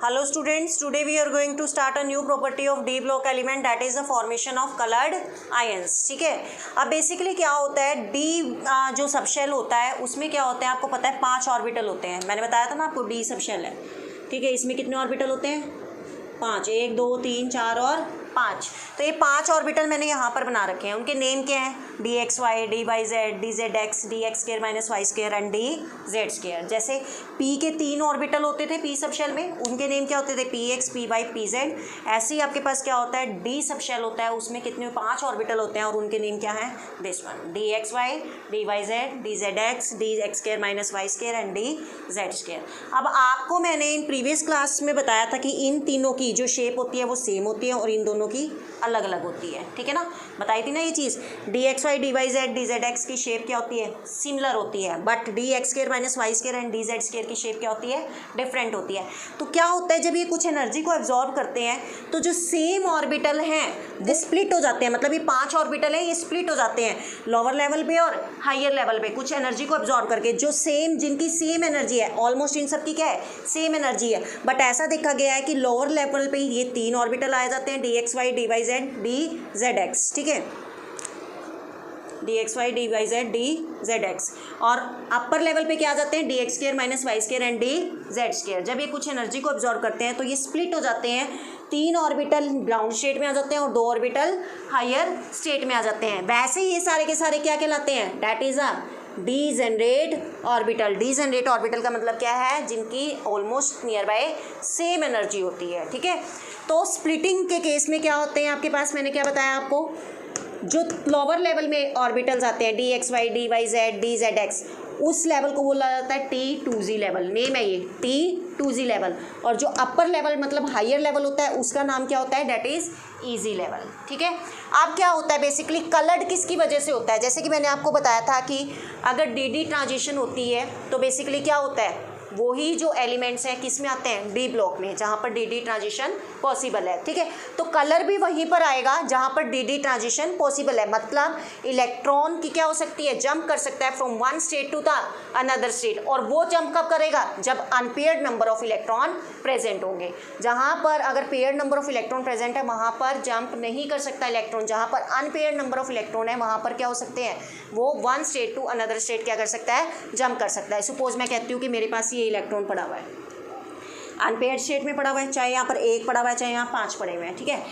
Hello students, today we are going to start a new property of D block element, that is the formation of colored ions. ठीक है, अब basically क्या होता है D जो subshell होता है उसमें क्या होता है आपको पता है 5 ऑर्बिटल होते हैं। मैंने बताया था ना आपको D सबशेल है, ठीक है। इसमें कितने ऑर्बिटल होते हैं? 5, 1 2 3 4 और 5। तो ये 5 ऑर्बिटल मैंने यहाँ पर बना रखे हैं। उनके नेम क्या हैं? D X Y, D Y Z, D Z X, D X square minus Y square and D Z square. जैसे पी के 3 ऑर्बिटल होते थे पी सब शेल में, उनके नेम क्या होते थे? P X, P Y, P Z. ऐसे ही आपके पास क्या होता है? डी सब शेल होता है, उसमें कितने 5 ऑर्बिटल होते हैं और उनके नेम क्या है? This one, D X Y, D Y Z, D Z X, D X square minus Y square and D Z square. अब आपको मैंने इन प्रीवियस क्लास में बताया था कि इन तीनों की जो शेप होती है वो सेम होती है और इन दोनों की अलग अलग होती है, ठीक है ना। बताई थी ना ये चीज़। D X Y, D Y Z, D Z X की शेप क्या होती है? सिमिलर होती है, but D X square minus Y square and D Z square की शेप क्या होती है? डिफरेंट होती है। तो क्या होता है जब ये कुछ एनर्जी को एब्जॉर्ब करते हैं तो जो सेम ऑर्बिटल हैं वो स्प्लिट हो जाते हैं। मतलब ये 5 ऑर्बिटल है, ये स्प्लिट हो जाते हैं लोअर लेवल पे और हायर लेवल पे, कुछ एनर्जी को एब्जॉर्ब करके। जो सेम, जिनकी सेम एनर्जी है, ऑलमोस्ट इन सब की क्या है? सेम एनर्जी है। बट ऐसा देखा गया है कि लोअर लेवल पे ये 3 ऑर्बिटल आ जाते हैं, D X Y, D Y Z, D Z X, ठीक है। D X Y, D Y Z, D Z X. और अपर लेवल पे क्या आ जाते हैं? D X square minus Y square and D Z square. जब ये कुछ एनर्जी को एब्जॉर्ब करते हैं तो ये स्प्लिट हो जाते हैं। 3 ऑर्बिटल ग्राउंड स्टेट में आ जाते हैं और 2 ऑर्बिटल हायर स्टेट में आ जाते हैं। वैसे ही ये सारे के सारे क्या कहलाते हैं? That is a degenerate orbital. Degenerate orbital का मतलब क्या है? जिनकी almost near by same energy होती है, ठीक है। तो स्प्लिटिंग के केस में क्या होते हैं आपके पास? मैंने क्या बताया आपको? जो लोअर लेवल में ऑर्बिटल्स आते हैं, D X Y, D Y Z, D Z X, उस लेवल को बोला जाता है T2Z लेवल। नेम है ये T2Z लेवल। और जो अपर लेवल मतलब हायर लेवल होता है उसका नाम क्या होता है? दैट इज ईजी लेवल, ठीक है। अब क्या होता है बेसिकली? कलर्ड किसकी वजह से होता है? जैसे कि मैंने आपको बताया था कि अगर डी ट्रांजिशन होती है तो बेसिकली क्या होता है? वही जो एलिमेंट्स हैं किस में आते हैं? डी ब्लॉक में, जहाँ पर डी ट्रांजिशन पॉसिबल है, ठीक है। तो कलर भी वहीं पर आएगा जहाँ पर डी ट्रांजिशन पॉसिबल है। मतलब इलेक्ट्रॉन की क्या हो सकती है? जंप कर सकता है from one state to the another state. और वो जंप कब करेगा? जब unpaired number of electron present होंगे। जहाँ पर अगर paired number of electron present है वहाँ पर जंप नहीं कर सकता इलेक्ट्रॉन। जहाँ पर अनपेयर्ड नंबर ऑफ इलेक्ट्रॉन है वहाँ पर क्या हो सकते हैं? वो one state to another state क्या कर सकता है? जंप कर सकता है। सपोज मैं कहती हूँ कि मेरे पास ये इलेक्ट्रॉन पड़ा हुआ है, अनपेयर्ड स्टेट में पड़ा हुआ है, चाहे यहाँ पर 1 पड़ा हुआ है चाहे यहाँ 5 पड़े हुए हैं, ठीक है।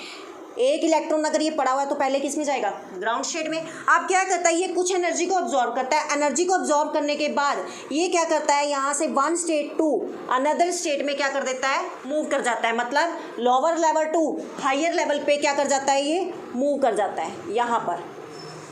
एक इलेक्ट्रॉन अगर ये पड़ा हुआ है तो पहले किस में जाएगा? ग्राउंड स्टेट में। अब क्या करता है? ये कुछ एनर्जी को ऑब्जॉर्व करता है। एनर्जी को ऑब्जॉर्व करने के बाद ये क्या करता है? यहाँ से one state to another state में क्या कर देता है? मूव कर जाता है। मतलब lower level to higher level पे क्या कर जाता है? ये मूव कर जाता है यहाँ पर।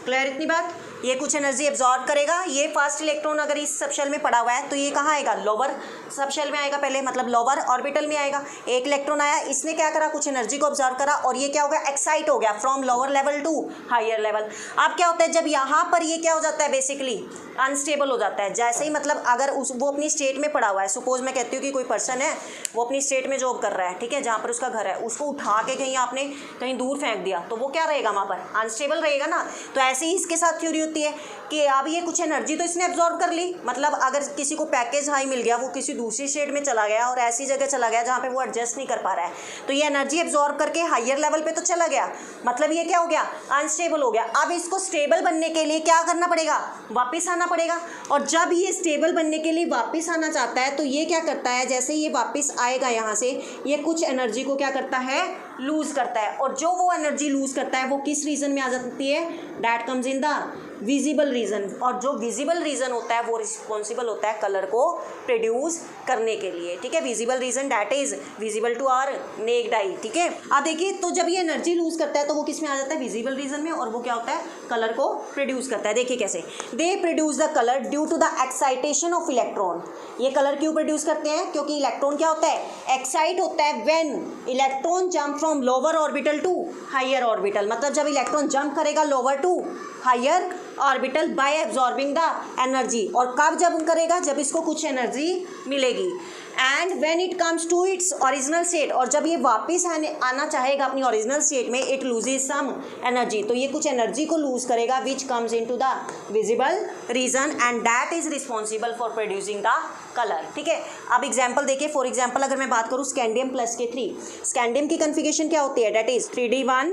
क्लियर इतनी बात? ये कुछ एनर्जी एब्जॉर्ब करेगा। ये फर्स्ट इलेक्ट्रॉन अगर इस सबशेल में पड़ा हुआ है तो ये कहाँ आएगा? लोअर सबशेल में आएगा पहले, मतलब लोअर ऑर्बिटल में आएगा। एक इलेक्ट्रॉन आया, इसने क्या करा? कुछ एनर्जी को ऑब्जॉर्व करा और ये क्या हो गया? एक्साइट हो गया from lower level to higher level. अब क्या होता है? जब यहाँ पर ये क्या हो जाता है? बेसिकली अनस्टेबल हो जाता है। जैसे ही मतलब अगर वो अपनी स्टेट में पड़ा हुआ है, सपोज मैं कहती हूँ कि कोई पर्सन है वो अपनी स्टेट में जॉब कर रहा है, ठीक है, जहाँ पर उसका घर है, उसको उठा के कहीं आपने कहीं दूर फेंक दिया तो वो क्या रहेगा? वहाँ पर अनस्टेबल रहेगा ना। तो ऐसे ही इसके साथ थ्योरी होती है कि अब ये कुछ एनर्जी तो इसने एब्जॉर्ब कर ली। मतलब अगर किसी को पैकेज हाई मिल गया, वो किसी दूसरी स्टेट में चला गया और ऐसी जगह चला गया जहाँ पे वो एडजस्ट नहीं कर पा रहा है, तो ये एनर्जी एब्जॉर्ब करके हायर लेवल पे तो चला गया, मतलब ये क्या हो गया? अनस्टेबल हो गया। अब इसको स्टेबल बनने के लिए क्या करना पड़ेगा? वापस आना पड़ेगा। और जब ये स्टेबल बनने के लिए वापस आना चाहता है तो ये क्या करता है? जैसे ये वापस आएगा यहाँ से, ये कुछ एनर्जी को क्या करता है? लूज करता है। और जो वो एनर्जी लूज करता है वो किस रीजन में आ जाती है? That comes in the visible reason. और जो विजिबल रीजन होता है वो रिस्पॉन्सिबल होता है कलर को प्रोड्यूस करने के लिए, ठीक है। Visible region that is visible to our naked eye, ठीक है। अब देखिए, तो जब ये एनर्जी लूज करता है तो वो किस में आ जाता है? विजिबल रीजन में। और वो क्या होता है? कलर को प्रोड्यूस करता है। देखिए कैसे? They produce the colour due to the excitation of electron. ये कलर क्यों प्रोड्यूस करते हैं? क्योंकि इलेक्ट्रॉन क्या होता है? एक्साइट होता है when electron jump from lower orbital to higher orbital. मतलब जब इलेक्ट्रॉन जंप करेगा lower to higher orbital by absorbing the energy. और कब जब करेगा? जब इसको कुछ एनर्जी मिलेगी। And when it comes to its original state, और जब ये वापस आना चाहेगा अपनी ओरिजिनल स्टेट में, इट लूजेज सम एनर्जी, तो ये कुछ एनर्जी को लूज करेगा which comes into the visible reason and that is responsible for producing the colour. ठीक है, अब एग्जाम्पल देखिए, फॉर एग्जाम्पल अगर मैं बात करूँ स्कैंडियम प्लस के 3, स्कैंडियम की कन्फिगरेशन क्या होती है, date is 3d1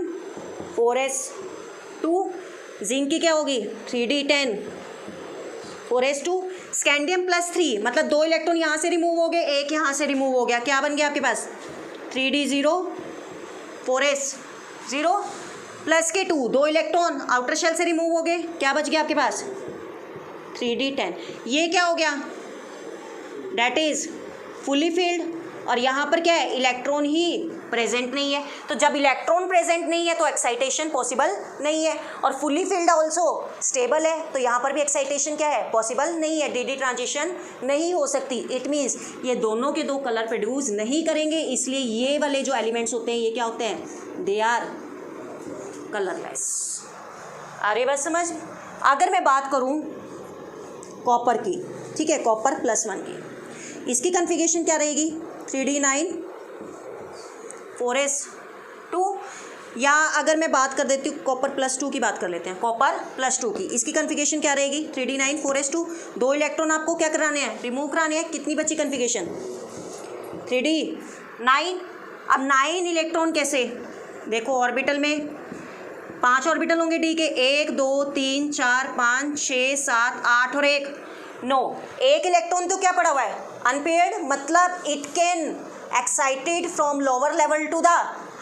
4s2, zinc की क्या होगी 3d10 4s2, स्कैंडियम प्लस 3 मतलब 2 इलेक्ट्रॉन यहाँ से रिमूव हो गए, एक यहाँ से रिमूव हो गया, क्या बन गया आपके पास 3d0 4s0 प्लस के 2 इलेक्ट्रॉन आउटर शेल से रिमूव हो गए, क्या बच गया आपके पास 3d10, ये क्या हो गया डेट इज फुली फिल्ड, और यहाँ पर क्या है इलेक्ट्रॉन ही प्रेजेंट नहीं है, तो जब इलेक्ट्रॉन प्रेजेंट नहीं है तो एक्साइटेशन पॉसिबल नहीं है, और फुली फिल्ड ऑल्सो स्टेबल है, तो यहाँ पर भी एक्साइटेशन क्या है पॉसिबल नहीं है, डी ट्रांजिशन नहीं हो सकती। इट मीन्स ये दोनों के दो कलर प्रोड्यूस नहीं करेंगे, इसलिए ये वाले जो एलिमेंट्स होते हैं ये क्या होते हैं, दे आर कलरलेस। आ रही बात समझ। अगर मैं बात करूँ कॉपर की, ठीक है, कॉपर +1 की, इसकी कन्फिगरेशन क्या रहेगी 3d9 4s2, या अगर मैं बात कर देती हूँ कॉपर +2 की बात कर लेते हैं, कॉपर +2 की, इसकी कन्फिगरेशन क्या रहेगी 3d9 4s2, 2 इलेक्ट्रॉन आपको क्या कराने हैं रिमूव कराने हैं, कितनी बची कन्फिगरेशन 3d9। अब 9 इलेक्ट्रॉन कैसे, देखो ऑर्बिटल में 5 ऑर्बिटल होंगे डी के, 1 2 3 4 5 6 7 8 और 1 9, एक इलेक्ट्रॉन तो क्या पड़ा हुआ है अनपेयर्ड, मतलब it can excited from lower level to the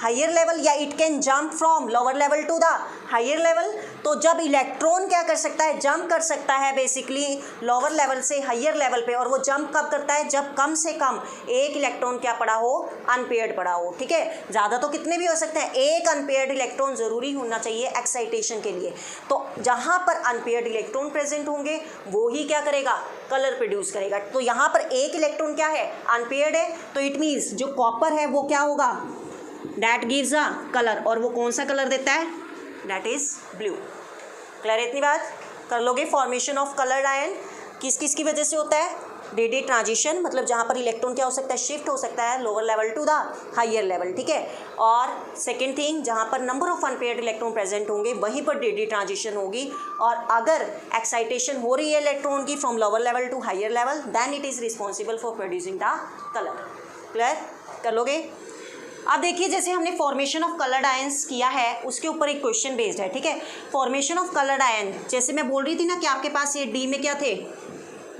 higher level, या it can jump from lower level to the higher level. तो जब इलेक्ट्रॉन क्या कर सकता है, जंप कर सकता है बेसिकली लोअर लेवल से हायर लेवल पे, और वो जंप कब करता है, जब कम से कम एक इलेक्ट्रॉन क्या पड़ा हो अनपेयर्ड पड़ा हो। ठीक है, ज़्यादा तो कितने भी हो सकते हैं, एक अनपेयर्ड इलेक्ट्रॉन ज़रूरी होना चाहिए एक्साइटेशन के लिए। तो जहाँ पर अनपेयर्ड इलेक्ट्रॉन प्रेजेंट होंगे वो ही क्या करेगा, कलर प्रोड्यूस करेगा। तो यहाँ पर एक इलेक्ट्रॉन क्या है अनपेयर्ड है, तो इट मीन्स जो कॉपर है वो क्या होगा, दैट गिव्स अ कलर, और वो कौन सा कलर देता है, दैट इज ब्लू। क्लियर है इतनी बात, कर लोगे। फॉर्मेशन ऑफ कलर्ड आयन किस किस की वजह से होता है, डी ट्रांजिशन, मतलब जहाँ पर इलेक्ट्रॉन क्या हो सकता है, शिफ्ट हो सकता है lower level to the higher level. ठीक है, और सेकेंड थिंग, जहाँ पर number of unpaired electron present होंगे वहीं पर डी ट्रांजिशन होगी, और अगर एक्साइटेशन हो रही है इलेक्ट्रॉन की from lower level to higher level, then it is responsible for producing the colour. Clear, कर लोगे। अब देखिए, जैसे हमने फॉर्मेशन ऑफ कलर्ड आयंस किया है उसके ऊपर एक क्वेश्चन बेस्ड है। ठीक है, फॉर्मेशन ऑफ कलर्ड आयन, जैसे मैं बोल रही थी ना कि आपके पास ये डी में क्या थे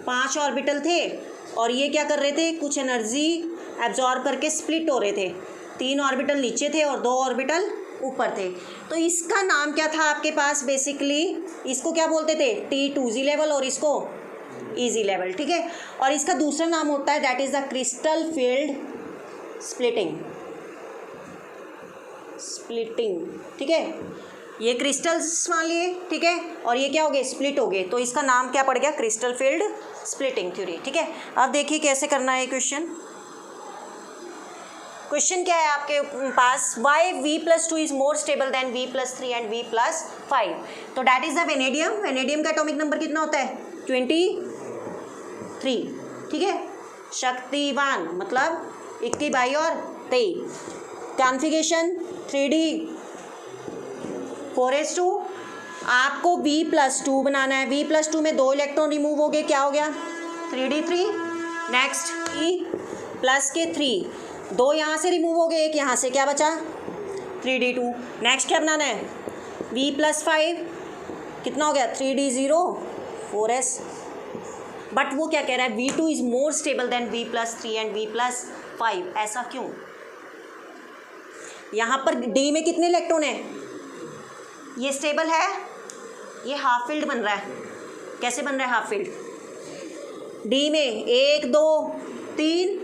5 ऑर्बिटल थे, और ये क्या कर रहे थे, कुछ एनर्जी एब्जॉर्ब करके स्प्लिट हो रहे थे, 3 ऑर्बिटल नीचे थे और 2 ऑर्बिटल ऊपर थे। तो इसका नाम क्या था आपके पास, बेसिकली इसको क्या बोलते थे T2z लेवल, और इसको ईजी लेवल। ठीक है, और इसका दूसरा नाम होता है that is the crystal field splitting. ठीक है, ये क्रिस्टल्स मान लिए, ठीक है, और ये क्या हो गए स्प्लिट हो गए, तो इसका नाम क्या पड़ गया, क्रिस्टल फील्ड स्प्लिटिंग थ्योरी। ठीक है, अब देखिए कैसे करना है क्वेश्चन। क्वेश्चन क्या है आपके पास, why V+2 is more stable than V+3 and V+5। तो that is the vanadium. Vanadium का एटॉमिक नंबर कितना होता है 23। ठीक है, शक्तिवान मतलब 21 22 और 23। कॉन्फ़िगरेशन 3D 4s2, आपको V+2 बनाना है। V+2 में 2 इलेक्ट्रॉन रिमूव हो गए, क्या हो गया 3D3। नेक्स्ट E प्लस के 3, 2 यहाँ से रिमूव हो गए, एक यहाँ से, क्या बचा 3D2। नेक्स्ट क्या बनाना है V+5, कितना हो गया 3D0 4s। बट वो क्या कह रहा है V2 is more stable than V+3 and V+5। ऐसा क्यों, यहाँ पर D में कितने इलेक्ट्रॉन है, ये स्टेबल है, ये हाफ फील्ड बन रहा है। कैसे बन रहा है हाफ फील्ड, D में 1 2 3,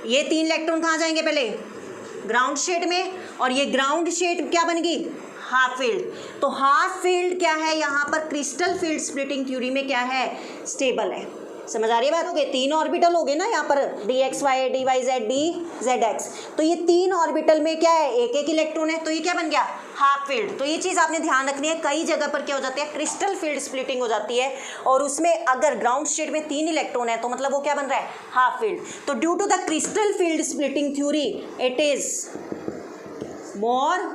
ये 3 इलेक्ट्रॉन कहाँ जाएंगे पहले ग्राउंड स्टेट में, और ये ग्राउंड स्टेट क्या बन गई हाफ फील्ड। तो हाफ फील्ड क्या है यहाँ पर क्रिस्टल फील्ड स्प्लिटिंग थ्योरी में क्या है स्टेबल है। समझ आ रही है बात? हो गए 3 ऑर्बिटल हो गए ना यहाँ पर, D X Y D Y Z D Z X. तो ये 3 ऑर्बिटल में क्या है, एक एक इलेक्ट्रॉन है, तो ये क्या बन गया, हाफ फील्ड। तो ये चीज़ आपने ध्यान रखनी है, कई जगह पर क्या हो जाती है, क्रिस्टल फील्ड स्प्लिटिंग हो जाती है, और उसमें अगर ग्राउंड स्टेट में 3 इलेक्ट्रॉन है तो मतलब वो क्या बन रहा है, हाफ फील्ड। तो due to the crystal field splitting theory it is more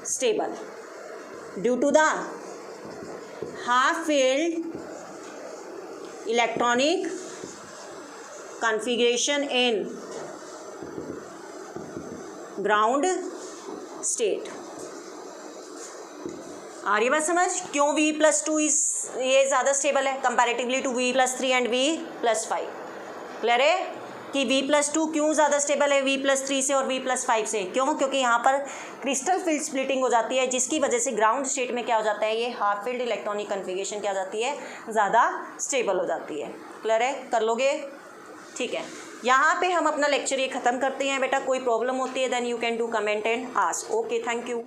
stable, due to the half filled electronic configuration in ground state। आ रही बात समझ, क्यों V+2 ये ज़्यादा स्टेबल है comparatively to V+3 and V+5। Clear है कि V+2 क्यों ज़्यादा स्टेबल है V+3 से और V+5 से, क्यों, क्योंकि यहाँ पर क्रिस्टल फील्ड स्प्लिटिंग हो जाती है, जिसकी वजह से ग्राउंड स्टेट में क्या हो जाता है, ये हाफ फील्ड इलेक्ट्रॉनिक कन्फिगरेशन क्या हो जाती है, ज़्यादा स्टेबल हो जाती है। क्लियर है, कर लोगे, ठीक है। यहाँ पे हम अपना लेक्चर ये ख़त्म करते हैं बेटा। कोई प्रॉब्लम होती है then you can do comment and ask. Okay, thank you.